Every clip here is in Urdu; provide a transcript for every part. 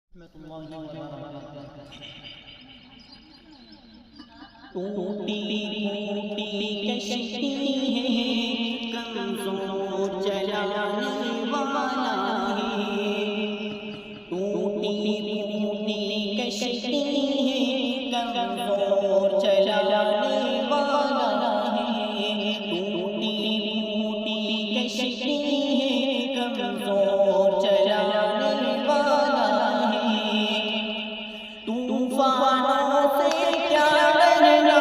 ٹوٹی ٹوٹی کشتی ہے کمزور چلانے والا ہے، ٹوٹی ٹوٹی کشتی ہے کمزور چلانے والا ہے، ٹوٹی ٹوٹی کشتی ہے کمزور چلانے والا ہے، طوفانوں سے کیا ڈرنا،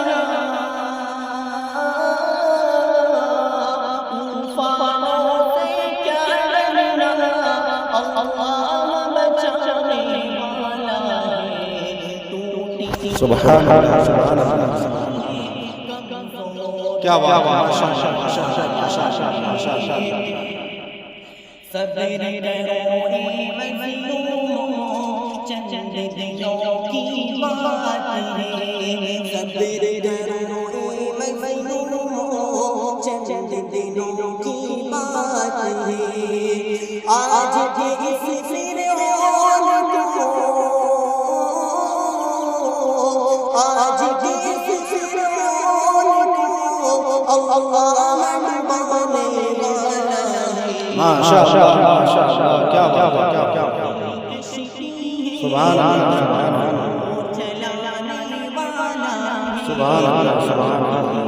طوفانوں سے کیا ڈرنا، اللہ بچانے والا ہے، ٹوٹی سبحان اللہ سبحان اللہ کیا بات ہے، ماشاءاللہ ماشاءاللہ ماشاءاللہ۔ صبر کرو اے مظلوموں، چند دنوں کی بات ہے، صبر کرو اے مظلوموں، چند دنوں کی بات ہے، آج بھی اس فرعون کو، آج بھی اس فرعون کو اللہ ڈبونے والا ہے، ماشاءاللہ ماشاءاللہ کیا بات ہے، کیا بات ہے، سبحان اللہ سبحان اللہ سبحان اللہ سبحان اللہ۔